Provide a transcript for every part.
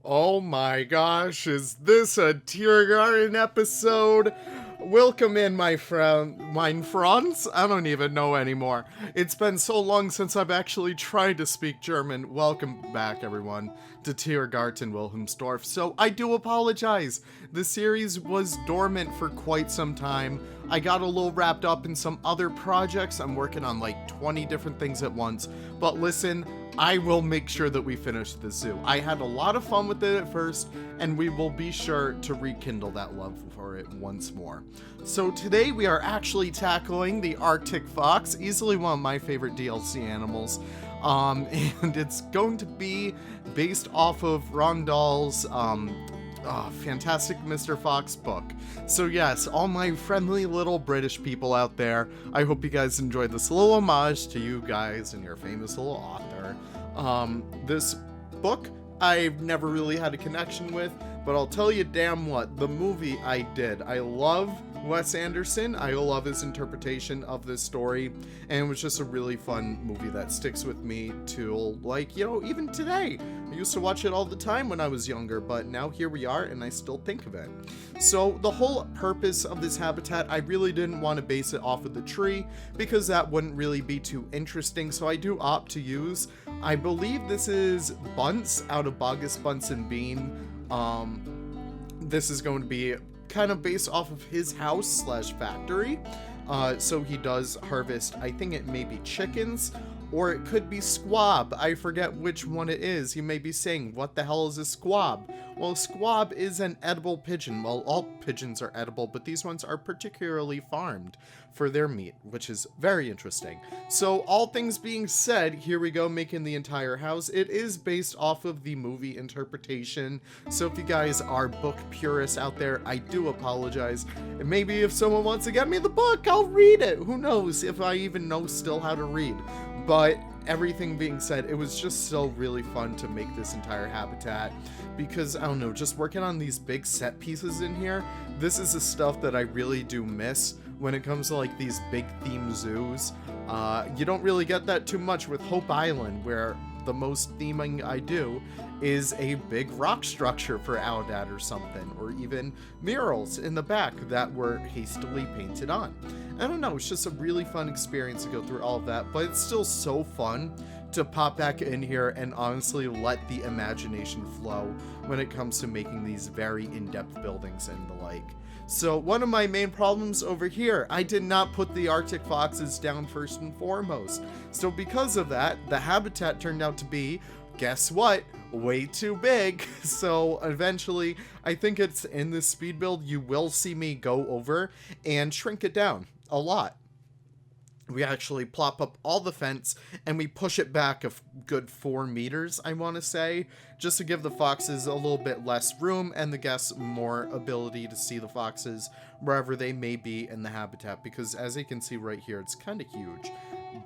Oh my gosh, is this a Tiergarten episode? Welcome in, my friend, mein Franz? I don't even know anymore. It's been so long since I've actually tried to speak German. Welcome back, everyone, to Tiergarten, Wilhemsdorf. So I do apologize. The series was dormant for quite some time. I got a little wrapped up in some other projects. I'm working on like 20 different things at once. But listen, I will make sure that we finish the zoo. I had a lot of fun with it at first, and we will be sure to rekindle that love for it once more. So today we are actually tackling the Arctic fox, easily one of my favorite DLC animals. And it's going to be based off of Roald Dahl's fantastic Mr. Fox book. So yes, all my friendly little British people out there, I hope you guys enjoyed this little homage to you guys and your famous little author. This book I've never really had a connection with, but I'll tell you damn what, the movie I did. I love Wes Anderson. I love his interpretation of this story, and it was just a really fun movie that sticks with me till, like, even today. I used to watch it all the time when I was younger, but now here we are, and I still think of it. So the whole purpose of this habitat, I really didn't want to base it off of the tree, because that wouldn't really be too interesting, so I do opt to use, I believe this is Bunce out of Bogus Bunce and Bean. This is going to be kind of based off of his house slash factory. So he does harvest, I think it may be chickens, or it could be squab. I forget which one it is. You may be saying, what the hell is a squab? Well, a squab is an edible pigeon. Well, all pigeons are edible, but these ones are particularly farmed for their meat, which is very interesting. So all things being said, here we go, making the entire house. It is based off of the movie interpretation. So if you guys are book purists out there, I do apologize. And maybe if someone wants to get me the book, I'll read it. Who knows if I even know still how to read. But everything being said, it was just so really fun to make this entire habitat because, I don't know, just working on these big set pieces in here, this is the stuff that I really do miss when it comes to like these big theme zoos. You don't really get that too much with Hope Island, where the most theming I do is a big rock structure for Aodat or something, or even murals in the back that were hastily painted on. I don't know, it's just a really fun experience to go through all of that, but it's still so fun to pop back in here and honestly let the imagination flow when it comes to making these very in-depth buildings and the like. So one of my main problems over here, I did not put the Arctic foxes down first and foremost. So because of that, the habitat turned out to be, guess what? Way too big. So eventually, I think it's in this speed build, you will see me go over and shrink it down a lot. We actually plop up all the fence and we push it back a good 4 meters, I want to say, just to give the foxes a little bit less room and the guests more ability to see the foxes wherever they may be in the habitat, because as you can see right here, it's kind of huge.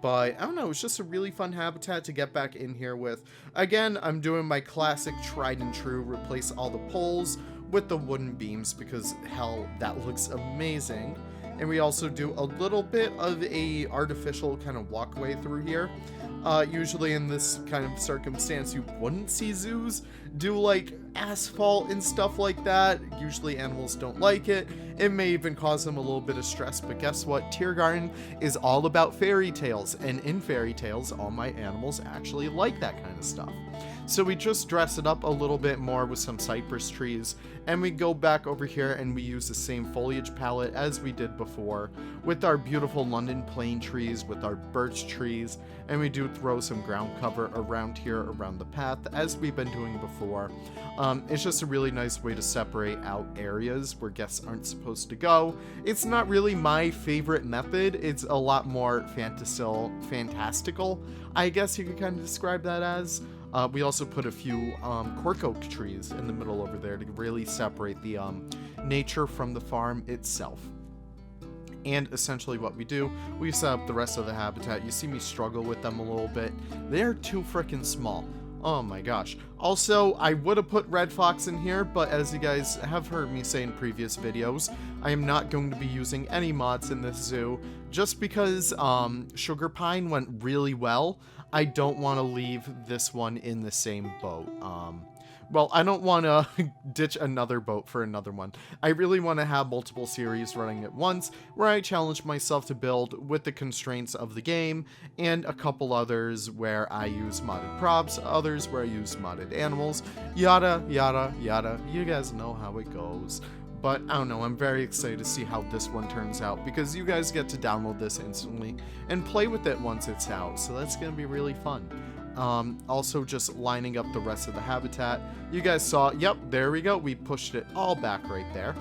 But I don't know, it's just a really fun habitat to get back in here with. Again, I'm doing my classic tried and true, replace all the poles with the wooden beams because hell, that looks amazing. And we also do a little bit of a artificial kind of walkway through here. Usually in this kind of circumstance, you wouldn't see zoos do like asphalt and stuff like that. Usually animals don't like it. It may even cause them a little bit of stress, but guess what? Tiergarten is all about fairy tales, and in fairy tales, all my animals actually like that kind of stuff. So we just dress it up a little bit more with some cypress trees, and we go back over here and we use the same foliage palette as we did before with our beautiful London plane trees, with our birch trees, and we do throw some ground cover around here around the path as we've been doing before. It's just a really nice way to separate out areas where guests aren't supposed to go. It's not really my favorite method. It's a lot more fantastical, I guess you could kind of describe that as. We also put a few cork oak trees in the middle over there to really separate the nature from the farm itself. And essentially what we do, we set up the rest of the habitat. You see me struggle with them a little bit. They're too freaking small. Oh my gosh. Also, I would have put Red Fox in here, but as you guys have heard me say in previous videos, I am not going to be using any mods in this zoo, just because Sugar Pine went really well. I don't want to leave this one in the same boat. well, I don't want to ditch another boat for another one. I really want to have multiple series running at once where I challenge myself to build with the constraints of the game, and a couple others where I use modded props, others where I use modded animals, yada, yada, yada. You guys know how it goes. But I don't know, I'm very excited to see how this one turns out, because you guys get to download this instantly and play with it once it's out, so that's going to be really fun. Also just lining up the rest of the habitat. You guys saw, yep, there we go, we pushed it all back right there.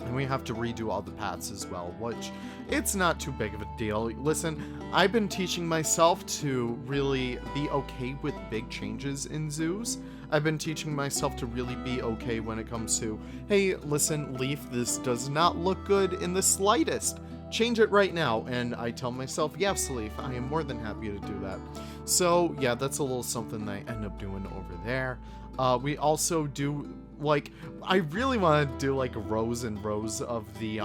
And we have to redo all the paths as well, which it's not too big of a deal. Listen, I've been teaching myself to really be okay with big changes in zoos. I've been teaching myself to really be okay when it comes to, hey, listen, Leaf, this does not look good in the slightest. Change it right now. And I tell myself, yes, Leaf, I am more than happy to do that. So yeah, that's a little something that I end up doing over there. We also do, like, I really want to do like rows and rows of the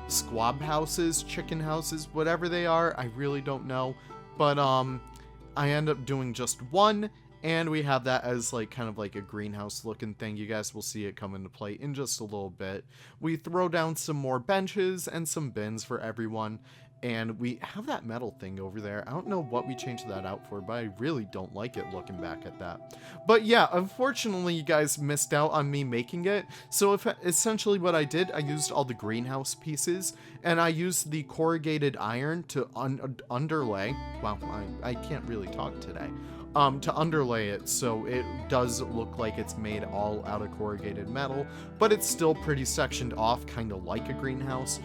squab houses, chicken houses, whatever they are. I really don't know, but I end up doing just one, and we have that as like kind of like a greenhouse looking thing. You guys will see it come into play in just a little bit. We throw down some more benches and some bins for everyone, and we have that metal thing over there. I don't know what we changed that out for, but I really don't like it looking back at that. But yeah, unfortunately, you guys missed out on me making it. So essentially what I did, I used all the greenhouse pieces, and I used the corrugated iron to underlay. Wow, I can't really talk today. To underlay it so it does look like it's made all out of corrugated metal, but it's still pretty sectioned off, kind of like a greenhouse.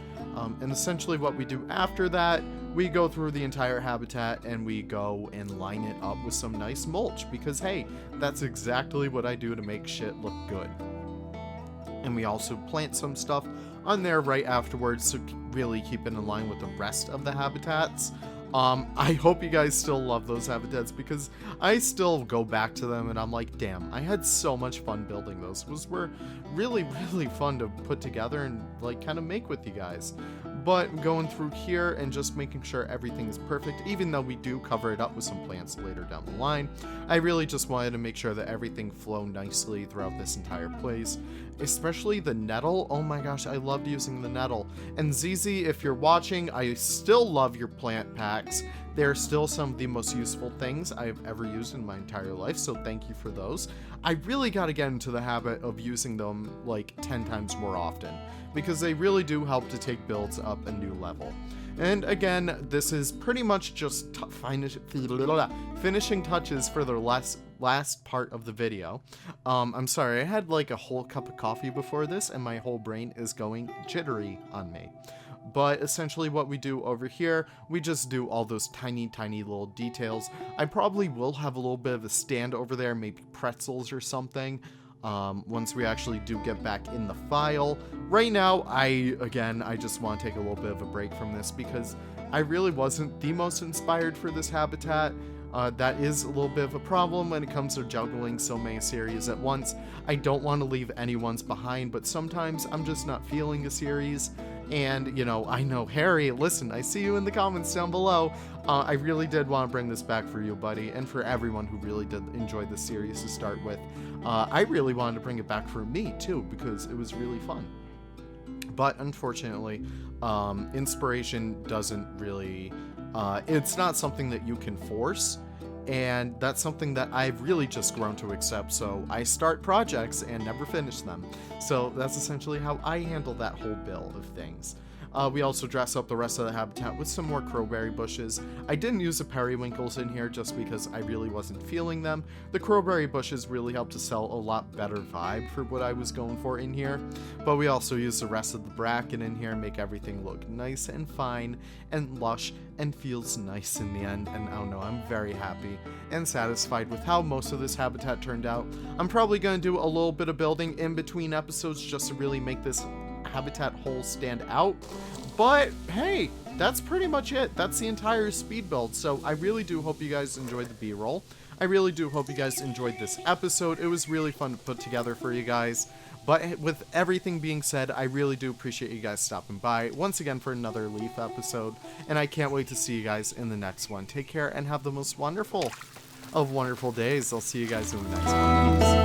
And essentially what we do after that, we go through the entire habitat and we go and line it up with some nice mulch, because hey, that's exactly what I do to make shit look good. And we also plant some stuff on there right afterwards to really keep it in line with the rest of the habitats. I hope you guys still love those habitats, because I still go back to them and I'm like, damn, I had so much fun building those. Those were really, really fun to put together and like kind of make with you guys. But going through here and just making sure everything's perfect, even though we do cover it up with some plants later down the line, I really just wanted to make sure that everything flowed nicely throughout this entire place. Especially the nettle. Oh my gosh, I loved using the nettle. And ZZ, if you're watching, I still love your plant packs. They're still some of the most useful things I've ever used in my entire life, so thank you for those. I really got to get into the habit of using them like 10 times more often, because they really do help to take builds up a new level. And again, this is pretty much just finishing touches for the last part of the video. I'm sorry, I had like a whole cup of coffee before this, and my whole brain is going jittery on me. But essentially what we do over here, we just do all those tiny, tiny little details. I probably will have a little bit of a stand over there, maybe pretzels or something, once we actually do get back in the file. Right now, I just want to take a little bit of a break from this, because I really wasn't the most inspired for this habitat. That is a little bit of a problem when it comes to juggling so many series at once. I don't want to leave anyone's behind, but sometimes I'm just not feeling a series. And, you know, I know, Harry, listen, I see you in the comments down below. I really did want to bring this back for you, buddy, and for everyone who really did enjoy this series to start with. I really wanted to bring it back for me, too, because it was really fun. But unfortunately, inspiration doesn't really... it's not something that you can force, and that's something that I've really just grown to accept. So I start projects and never finish them. So that's essentially how I handle that whole bill of things. We also dress up the rest of the habitat with some more crowberry bushes. I didn't use the periwinkles in here just because I really wasn't feeling them. The crowberry bushes really helped to sell a lot better vibe for what I was going for in here. But we also used the rest of the bracken in here and make everything look nice and fine and lush and feels nice in the end. And I don't know, I'm very happy and satisfied with how most of this habitat turned out. I'm probably going to do a little bit of building in between episodes just to really make this habitat whole stand out. But hey, that's pretty much it. That's the entire speed build. So I really do hope you guys enjoyed the B-roll. I really do hope you guys enjoyed this episode. It was really fun to put together for you guys. But with everything being said, I really do appreciate you guys stopping by once again for another Leaf episode. And I can't wait to see you guys in the next one. Take care and have the most wonderful of wonderful days. I'll see you guys in the next one. Peace.